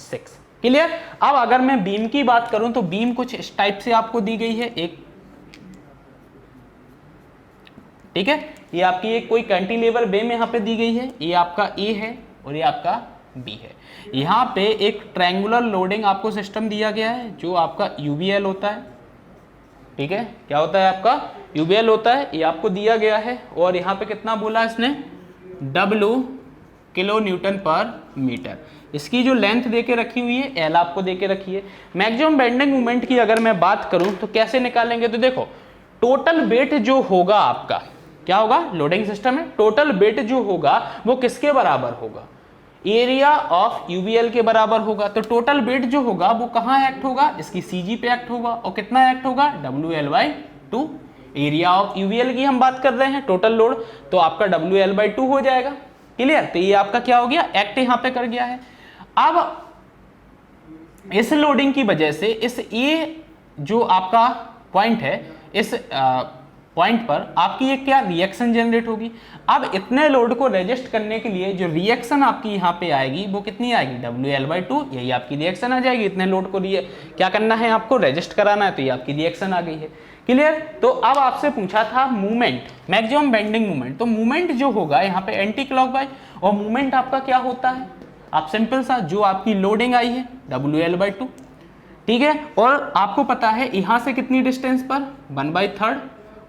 6। क्लियर। अब अगर मैं बीम की बात करूं तो बीम कुछ इस टाइप से आपको दी गई है एक, ठीक है, ये आपकी एक कोई कैंटिलीवर बीम यहाँ पे दी गई है, ये आपका ए है और ये आपका बी है। यहाँ पे एक ट्रायंगुलर लोडिंग आपको सिस्टम दिया गया है जो आपका यूबीएल होता है, ठीक है, क्या होता है आपका यूबीएल होता है, ये आपको दिया गया है। और यहाँ पे कितना बोला इसने, W kilo newton per metre. इसकी जो लेंथ देके रखी हुई है एल आपको देके रखी है। मैक्सिमम बेंडिंग मोमेंट की अगर मैं बात करूं तो कैसे निकालेंगे, तो देखो टोटल वेट जो होगा आपका, क्या होगा, लोडिंग सिस्टम है, टोटल वेट जो होगा वो किसके बराबर होगा, एरिया ऑफ यूबीएल के बराबर होगा। तो टोटल वेट जो होगा वो कहाँ एक्ट होगा, इसकी सीजी पे एक्ट होगा, और कितना एक्ट होगा, WL/2। एरिया ऑफ यूबीएल की हम बात कर रहे हैं, टोटल लोड, तो आपका WL/2 हो जाएगा। क्लियर, तो ये आपका क्या हो गया, एक्ट यहाँ पे कर गया है। अब इस लोडिंग की वजह से इस ये जो आपका पॉइंट है, इस पॉइंट पर आपकी एक क्या रिएक्शन जनरेट होगी। अब इतने लोड को रेजिस्ट करने के लिए जो रिएक्शन आपकी यहाँ पे आएगी वो कितनी आएगी, WL/2, यही आपकी रिएक्शन आ जाएगी। इतने लोड को क्या करना है, आपको रेजिस्ट कराना है, तो ये आपकी रिएक्शन आ गई है। क्लियर। तो अब आपसे पूछा था मूवमेंट, मैक्सिमम बेंडिंग मूवमेंट, तो मूवमेंट जो होगा यहाँ पे एंटी क्लॉकवाइज, और मूवमेंट आपका क्या होता है, आप सिंपल सा जो आपकी लोडिंग आई है WL/2, ठीक है, और आपको पता है यहाँ से कितनी डिस्टेंस पर 1/3,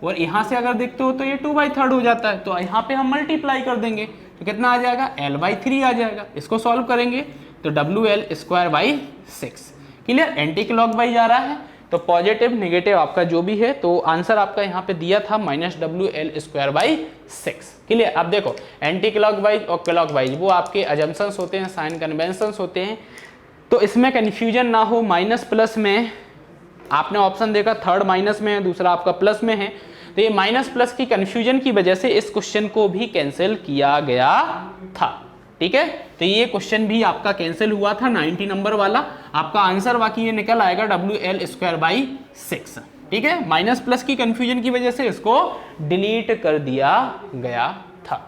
और यहाँ से अगर देखते हो तो ये 2/3 हो जाता है, तो यहाँ पे हम मल्टीप्लाई कर देंगे तो कितना आ जाएगा, L/3 आ जाएगा। इसको सॉल्व करेंगे तो WL²/6। क्लियर, एंटी क्लॉकवाइज आ रहा है, तो पॉजिटिव नेगेटिव आपका जो भी है, तो आंसर आपका यहाँ पे दिया था -WL²/6। क्लियर। अब देखो एंटी क्लॉकवाइज और क्लॉकवाइज वो आपके अजम्पशंस होते हैं, साइन कन्वेंशंस होते हैं, तो इसमें कन्फ्यूजन ना हो। माइनस प्लस में आपने ऑप्शन देखा, थर्ड माइनस में है, दूसरा आपका प्लस में है, तो ये माइनस प्लस की कंफ्यूजन की वजह से इस क्वेश्चन को भी कैंसिल किया गया था। ठीक है, तो ये क्वेश्चन भी आपका कैंसिल हुआ था 90 नंबर वाला। आपका आंसर बाकी ये निकल आएगा WL²/6। ठीक है, माइनस प्लस की कंफ्यूजन की वजह से इसको डिलीट कर दिया गया था।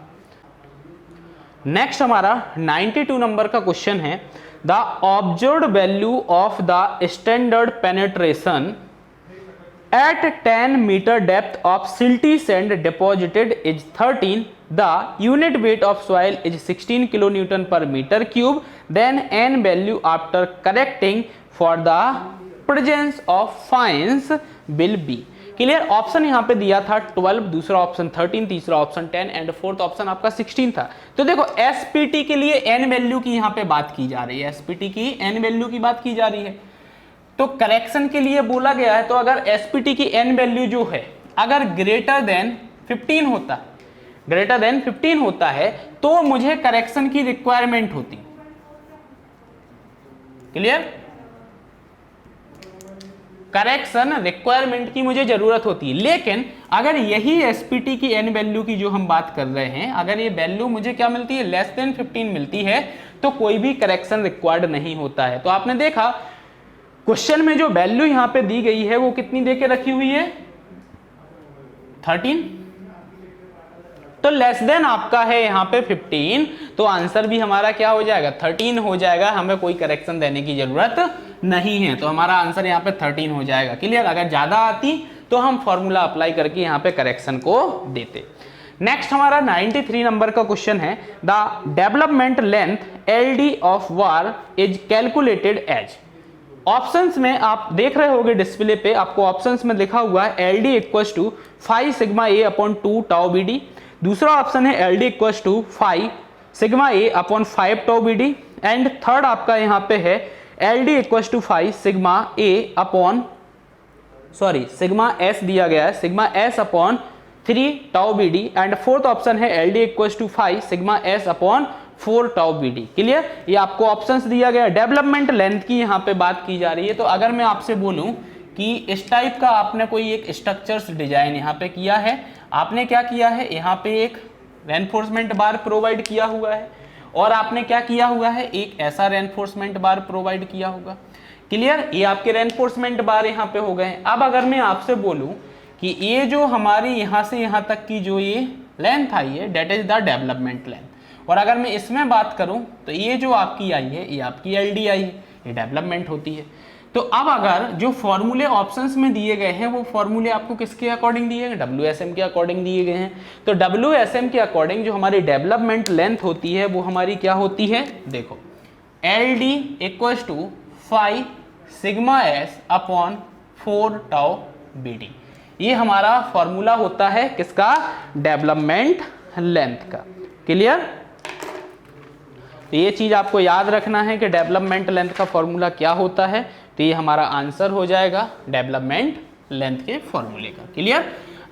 नेक्स्ट हमारा 92 नंबर का क्वेश्चन है, the observed value of the standard penetration at 10 meter depth of silty sand deposited is 13. The unit weight of soil is 16 kilonewton per meter cube. Then n value after correcting for the presence of fines will be. Clear. Option यहाँ पे दिया था 12, दूसरा option 13, तीसरा option 10 and fourth option आपका 16 था। तो देखो एसपीटी के लिए एन वैल्यू की यहाँ पे बात की जा रही है, एसपीटी की एन वैल्यू की बात की जा रही है, तो करेक्शन के लिए बोला गया है। तो अगर एसपीटी की एन वैल्यू जो है अगर ग्रेटर देन 15 होता है, ग्रेटर देन 15 होता है, तो मुझे करेक्शन की रिक्वायरमेंट होती। क्लियर, करेक्शन रिक्वायरमेंट की मुझे जरूरत होती है। लेकिन अगर यही एसपीटी की एन वैल्यू की जो हम बात कर रहे हैं, अगर ये वैल्यू मुझे क्या मिलती है, लेस देन 15 मिलती है, तो कोई भी करेक्शन रिक्वायर्ड नहीं होता है। तो आपने देखा क्वेश्चन में जो वैल्यू यहां पे दी गई है वो कितनी देके रखी हुई है, 13, तो लेस देन आपका है यहां पे 15, तो आंसर भी हमारा क्या हो जाएगा, 13 हो जाएगा। हमें कोई करेक्शन देने की जरूरत नहीं है, तो हमारा आंसर यहां पे 13 हो जाएगा। क्लियर। अगर ज्यादा आती तो हम फॉर्मूला अप्लाई करके यहां पे करेक्शन को देते। नेक्स्ट हमारा 93 नंबर का क्वेश्चन है, the development length LD of bar is calculated as. Options में आप देख रहे होंगे डिस्प्ले पे, आपको ऑप्शंस में लिखा हुआ है LD equals to 5 sigma A upon 2 tau BD। दूसरा ऑप्शन है LD equals to 5 sigma A upon 5 tau BD, and third आपका यहाँ पे है LD equals to 5 sigma A upon sigma S दिया गया है, sigma S upon 3 tau BD, and fourth option है LD equals to 5 sigma S upon 4 tau BD। Clear, ये आपको ऑप्शंस दिया गया। डेवलपमेंट लेंथ की यहाँ पे बात की जा रही है। तो अगर मैं आपसे बोलूं कि इस टाइप का आपने कोई एक स्ट्रक्चर्स डिजाइन यहाँ पे किया है, आपने क्या किया है, यहाँ पे एक रेनफोर्समेंट बार प्रोवाइड किया हुआ है, और आपने क्या किया हुआ है, एक ऐसा रेनफोर्समेंट बार प्रोवाइड किया होगा। क्लियर, ये आपके रेनफोर्समेंट बार यहाँ पे हो गए हैं। अब अगर मैं आपसे बोलूँ कि ये जो हमारी यहाँ से यहाँ तक की जो ये लेंथ आई है, that is the development length, और अगर मैं इसमें बात करूं तो ये जो आपकी आई है, ये आपकी LD आई है, ये डेवलपमेंट होती है। तो अब अगर जो फॉर्मूले ऑप्शंस में दिए गए हैं वो फॉर्मूले आपको किसके अकॉर्डिंग दिए गए, WSM के अकॉर्डिंग दिए गए हैं। तो WSM के अकॉर्डिंग जो हमारी डेवलपमेंट लेंथ होती है वो हमारी क्या होती है, देखो LD equals to 5 sigma S upon 4 tau BD। ये हमारा फॉर्मूला होता है किसका, डेवलपमेंट लेंथ का। क्लियर। तो ये चीज आपको याद रखना है कि डेवलपमेंट लेंथ का फॉर्मूला क्या होता है। तो ये हमारा आंसर हो जाएगा डेवलपमेंट लेंथ के फॉर्मूले का। क्लियर।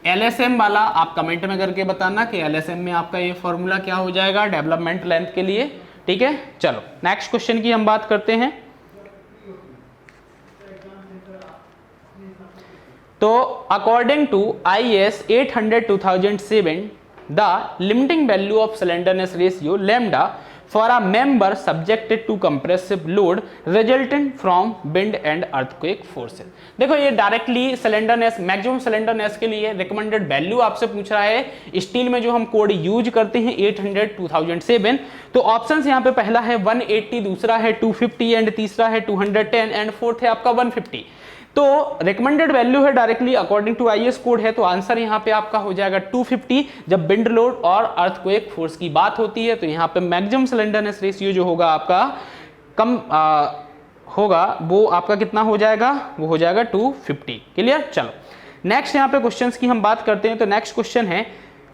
LSM वाला आप कमेंट में करके बताना कि LSM में आपका ये फॉर्मूला क्या हो जाएगा डेवलपमेंट लेंथ के लिए। ठीक है, चलो नेक्स्ट क्वेश्चन की हम बात करते हैं। तो according to IS 800/2007 the limiting value of slenderness ratio lambda for a member subjected to compressive load resultant from wind and earthquake forces। देखो ये डायरेक्टली सिलेंडरनेस, मैक्सिमम सिलेंडरनेस के लिए रिकमेंडेड वैल्यू आपसे पूछ रहा है। स्टील में जो हम कोड यूज करते हैं 800/2007। तो ऑप्शंस यहाँ पे पहला है 180, दूसरा है 250 एंड तीसरा है 210 एंड फोर्थ है आपका 150। तो रिकमेंडेड वैल्यू है directly according to IS code है। तो आंसर यहाँ पे आपका हो जाएगा 250। जब विंड लोड और अर्थक्वेक फोर्स की बात होती है तो यहाँ पे मैक्सिमम सिलेंडरनेस रेशियो जो होगा आपका कम होगा, वो आपका कितना हो जाएगा, वो हो जाएगा 250। क्लियर। चलो नेक्स्ट यहाँ पे क्वेश्चंस की हम बात करते हैं। तो नेक्स्ट क्वेश्चन है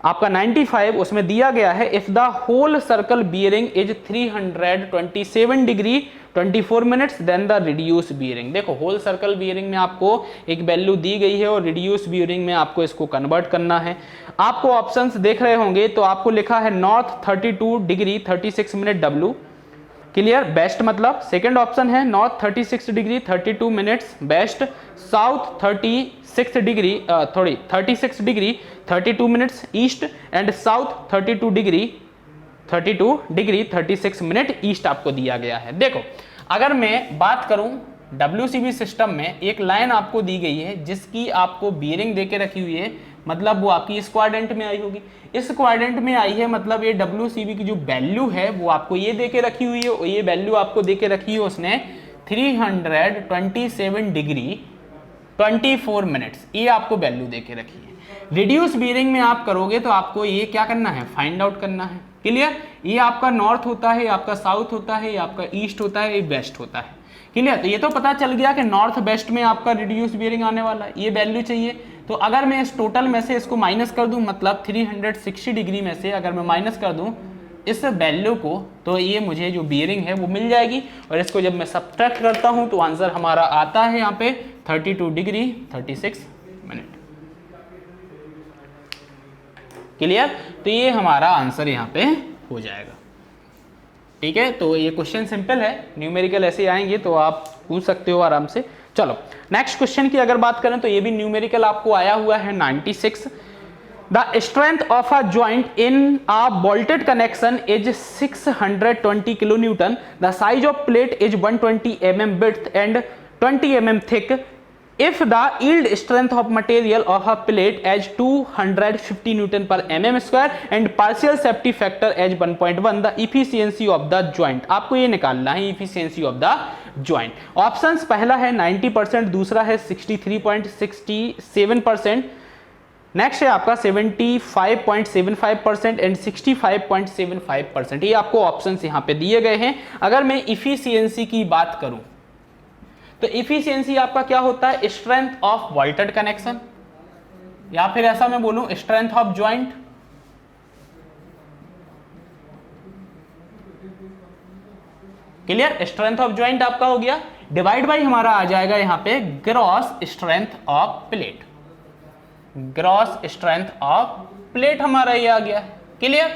आपका 95, उसमें दिया गया है if the whole circle bearing is 327 degree 24 minutes then the reduce bearing. देखो होल सर्कल बियरिंग में आपको एक वैल्यू दी गई है और रिड्यूस बियरिंग में आपको इसको कन्वर्ट करना है। आपको ऑप्शंस देख रहे होंगे तो आपको लिखा है north 32 degree 36 minute W। Clear. Best मतलब सेकंड ऑप्शन है north 36 degree 32 minutes best, south 36 degree 32 minutes east and south 32 degree 36 minute east आपको दिया गया है। देखो अगर मैं बात करूं WCB सिस्टम में एक लाइन आपको दी गई है जिसकी आपको बियरिंग देके रखी हुई है, मतलब वो आपकी इस क्वाड्रेंट में आई होगी। इस क्वाड्रेंट में आई है मतलब ये WCB की जो वैल्यू है वो आपको ये देके रखी हुई है और ये वैल्यू आपको देके रखी है उसने 327 डिग्री 24 मिनट्स, ये आपको वैल्यू देके रखी है। रिड्यूस बियरिंग में आप करोगे तो आपको ये क्या करना है, फाइंड आउट करना है। क्लियर। ये आपका नॉर्थ होता है, आपका साउथ होता है, आपका ईस्ट होता है, ये वेस्ट होता है। क्लियर। तो ये तो पता चल गया कि नॉर्थ वेस्ट में आपका रिड्यूस बियरिंग आने वाला है, ये वैल्यू चाहिए। तो अगर मैं इस टोटल में से इसको माइनस कर दूं, मतलब 360 डिग्री में से अगर मैं माइनस कर दूं इस वैल्यू को, तो ये मुझे जो बियरिंग है वो मिल जाएगी। और इसको जब मैं सब्ट्रैक्ट करता हूं तो आंसर हमारा आता है यहाँ पे 32 डिग्री 36 मिनट। क्लियर। तो ये हमारा आंसर यहाँ पे हो जाएगा। ठीक है। तो ये क्वेश्चन सिंपल है, न्यूमेरिकल ऐसे आएंगे तो आप पूछ सकते हो आराम से। चलो नेक्स्ट क्वेश्चन की अगर बात करें तो ये भी न्यूमेरिकल आपको आया हुआ है 96। The strength of a joint in a bolted connection is 620 kilo Newton. The size of plate is 120 mm width and 20 mm thick. If the yield strength of material of a plate as 250 Newton per mm square and partial safety factor as 1.1, the efficiency of the joint। आपको ये निकालना है efficiency of the joint। Options पहला है 90%, दूसरा है 63.67%, next है आपका 75.75% एंड 65.75%। ये आपको ऑप्शंस यहाँ पे दिए गए हैं। अगर मैं इफिशियंसी की बात करूं तो इफिशियंसी आपका क्या होता है, स्ट्रेंथ ऑफ वॉल्टेड कनेक्शन, या फिर ऐसा मैं बोलूं strength of joint. Clear. Strength of joint आपका हो गया, डिवाइड बाई हमारा आ जाएगा यहां पे gross strength of plate. Gross strength of plate हमारा ये आ गया। क्लियर।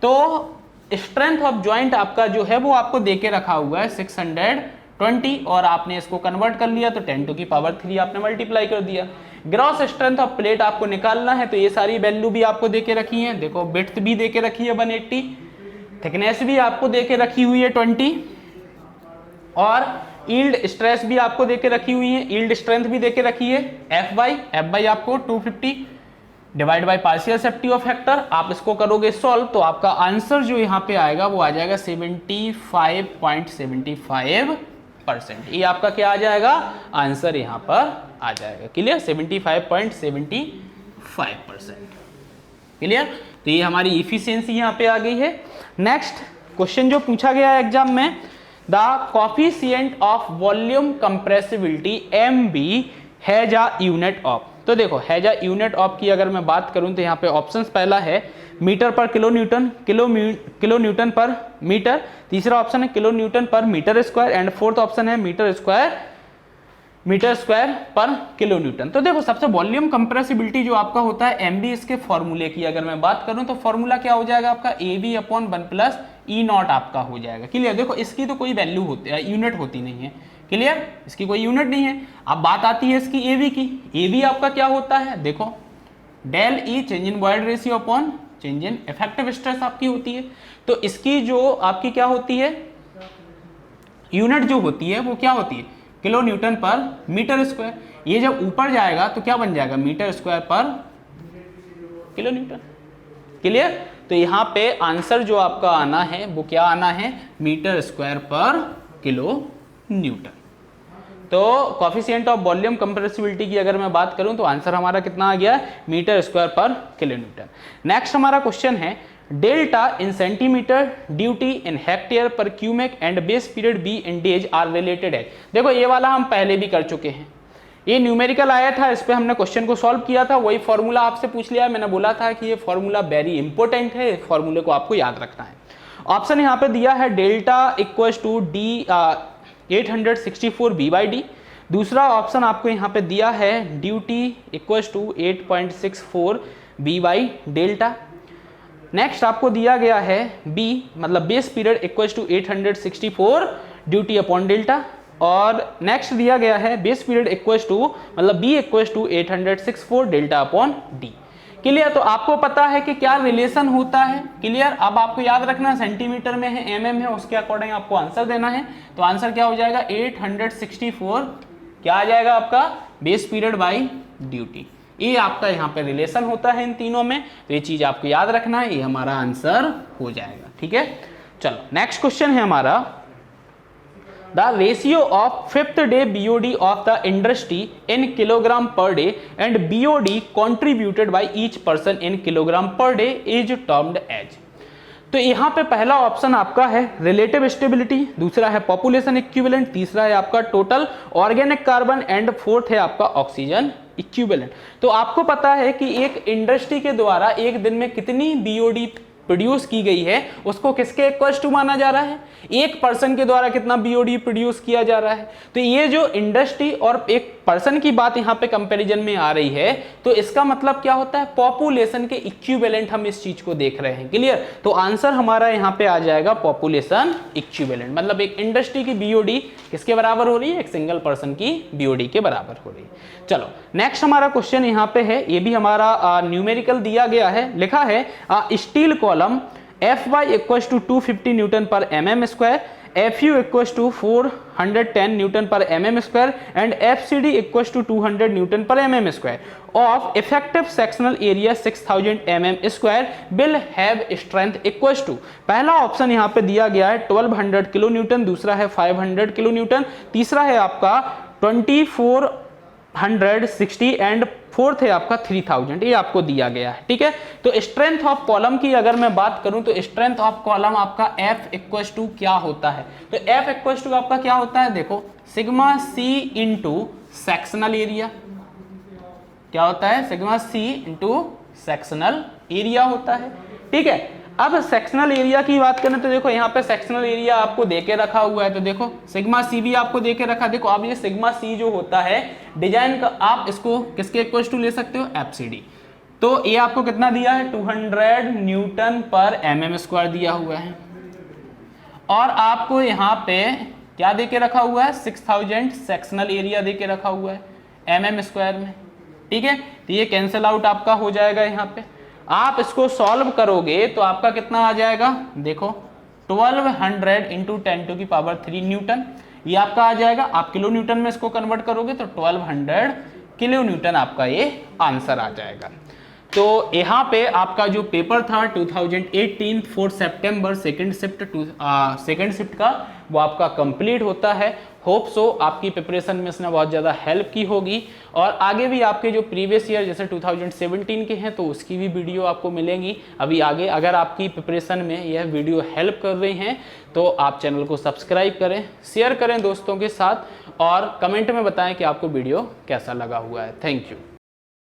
तो स्ट्रेंथ ऑफ ज्वाइंट आपका जो है वो आपको देके रखा हुआ है 620 और आपने इसको कन्वर्ट कर लिया तो 10 टू की पावर 3 आपने मल्टीप्लाई कर दिया। ग्रॉस स्ट्रेंथ ऑफ प्लेट आपको निकालना है तो ये सारी वैल्यू भी आपको देके रखी है। देखो विड्थ भी देके रखी है 180, थिकनेस भी आपको देके रखी हुई है 20 और यील्ड स्ट्रेस भी आपको देके रखी हुई है, यील्ड स्ट्रेंथ भी देके रखी है। एफ बाई आपको 250 divide by partial safety of factor. आप इसको करोगे सॉल्व तो आपका आंसर जो यहाँ पे आएगा वो आ जाएगा 75.75 75%। ये आपका क्या आ जाएगा आंसर यहाँ पर आ जाएगा। क्लियर, 75.75%। क्लियर, तो ये हमारी इफिशियंसी यहाँ पे आ गई है। नेक्स्ट क्वेश्चन जो पूछा गया है एग्जाम में, the coefficient of volume compressibility MB has a unit of. तो देखो हैज अ यूनिट ऑफ की अगर मैं बात करूं तो यहाँ पे ऑप्शंस पहला है metre per kilo newton, kilo newton per metre, तीसरा ऑप्शन है kilo newton per metre square and fourth option है metre square per kilo newton. तो देखो सबसे वॉल्यूम कंप्रेसिबिलिटी जो आपका होता है MB, इसके फॉर्मूले की अगर मैं बात करूं तो फॉर्मूला क्या हो जाएगा आपका AB/1 + E0 आपका हो जाएगा। क्लियर, देखो इसकी तो कोई वैल्यू होती है, यूनिट होती नहीं है। क्लियर, इसकी कोई यूनिट नहीं है। अब बात आती है इसकी AB की। AB आपका क्या होता है, देखो del E change in void ratio upon change in effective stress आपकी होती है। तो इसकी जो आपकी क्या होती है यूनिट जो होती है वो क्या होती है kilo newton per metre square. ये जब ऊपर जाएगा तो क्या बन जाएगा metre square per kilo Newton. Clear, तो यहाँ पे आंसर जो आपका आना है वो क्या आना है metre square per kilo newton. तो कोफिशिएंट ऑफ वॉल्यूम कंप्रेसिबिलिटी की अगर मैं बात करूं तो आंसर हमारा कितना आ गया metre square per kilo newton. Next हमारा क्वेश्चन है delta in centimetre, duty in hectare per cumec and base period B in days are related है। देखो ये वाला हम पहले भी कर चुके हैं, ये न्यूमेरिकल आया था, इस पे हमने क्वेश्चन को सॉल्व किया था, वही फॉर्मूला आपसे पूछ लिया। मैंने बोला था कि ये फॉर्मूला वेरी इंपॉर्टेंट है, इस फॉर्मूले को आपको याद रखना है। ऑप्शन यहाँ पे दिया है delta equals to D 864 B/D। दूसरा ऑप्शन आपको यहाँ पे दिया है duty equals to 8.64 delta. Next आपको दिया गया है B मतलब base period equals to 864 duty upon delta. और नेक्स्ट दिया गया है बेस पीरियड इक्वल्स टू मतलब B equals to 864 delta upon D। Clear, तो आपको पता है कि क्या रिलेशन होता है। क्लियर, अब आपको याद रखना सेंटीमीटर में है, mm है, उसके अकॉर्डिंग आपको आंसर देना है। तो आंसर क्या हो जाएगा 864 क्या आ जाएगा आपका बेस पीरियड बाई ड्यूटी। ये आपका यहाँ पे रिलेशन होता है इन तीनों में, तो ये चीज आपको याद रखना है, ये हमारा आंसर हो जाएगा। ठीक है, चलो नेक्स्ट क्वेश्चन है हमारा the ratio of 5th day BOD of the industry in kilogram per day and BOD contributed by each person in kilogram per day is termed as. तो यहाँ पे पहला ऑप्शन आपका है रिलेटिव स्टेबिलिटी, दूसरा है पॉपुलेशन इक्विवेलेंट, तीसरा है आपका total organic carbon and fourth है आपका ऑक्सीजन इक्विवेलेंट। तो आपको पता है कि एक इंडस्ट्री के द्वारा एक दिन में कितनी BOD प्रोड्यूस की गई है उसको किसके इक्वल टू माना जा रहा है, एक पर्सन के द्वारा कितना BOD प्रोड्यूस किया जा रहा है। तो ये जो इंडस्ट्री और एक पर्सन की बात यहाँ पे कंपैरिजन में आ रही है, तो इसका मतलब क्या होता है पॉपुलेशन के इक्विवेलेंट हम इस चीज को देख रहे हैं। क्लियर, तो आंसर हमारा यहाँ पे आ जाएगा पॉपुलेशन इक्विवेलेंट, मतलब एक इंडस्ट्री की BOD किसके बराबर हो रही है, एक सिंगल पर्सन की BOD के बराबर हो रही है। चलो नेक्स्ट हमारा क्वेश्चन यहाँ पे है, ये भी हमारा न्यूमेरिकल दिया गया है, लिखा है steel column Fy equals to 250 newton per mm square, Fu equals to 410 newton per mm square and FCD equals to 200 newton per mm square of effective sectional area 6000 mm square will have strength equals to. पहला option यहाँ पे दिया गया है 1200 kilo Newton, दूसरा है 500 kilo Newton, तीसरा है आपका 2460 एंड फोर्थ है आपका 3000, ये आपको दिया गया है। ठीक है, तो स्ट्रेंथ ऑफ कॉलम की अगर मैं बात करूं तो स्ट्रेंथ ऑफ कॉलम आपका F इक्वल्स टू क्या होता है, तो F इक्वल्स टू आपका क्या होता है, देखो sigma C into sectional area, क्या होता है sigma C into sectional area होता है। ठीक है, अब सेक्शनल एरिया की बात करें तो देखो यहाँ पे सेक्शनल एरिया आपको देके रखा हुआ है, तो देखो सिग्मा C भी आपको देके रखा। देखो अब ये सिग्मा C जो होता है डिजाइन का, आप इसको किसके इक्वल टू ले सकते हो FCD। तो ये आपको कितना दिया है 200 न्यूटन पर mm स्क्वायर दिया हुआ है, और आपको यहाँ पे क्या देके रखा हुआ है 6000 सेक्शनल एरिया देके रखा हुआ है mm स्क्वायर में। ठीक है, तो ये कैंसिल आउट आपका हो जाएगा। यहाँ पे आप इसको सॉल्व करोगे तो आपका कितना आ जाएगा, देखो 1200 इंटू 10⁻³ न्यूटन, ये आपका आ जाएगा। आप किलो न्यूटन में इसको कन्वर्ट करोगे तो 1200 किलो न्यूटन आपका ये आंसर आ जाएगा। तो यहाँ पे आपका जो पेपर था 2018 4 सितंबर सेकेंड शिफ्ट का वो आपका कंप्लीट होता है। होप सो आपकी प्रिपरेशन में इसने बहुत ज़्यादा हेल्प की होगी, और आगे भी आपके जो प्रीवियस ईयर जैसे 2017 के हैं तो उसकी भी वीडियो आपको मिलेंगी अभी आगे। अगर आपकी प्रिपरेशन में यह वीडियो हेल्प कर रही हैं तो आप चैनल को सब्सक्राइब करें, शेयर करें दोस्तों के साथ, और कमेंट में बताएं कि आपको वीडियो कैसा लगा हुआ है। Thank you.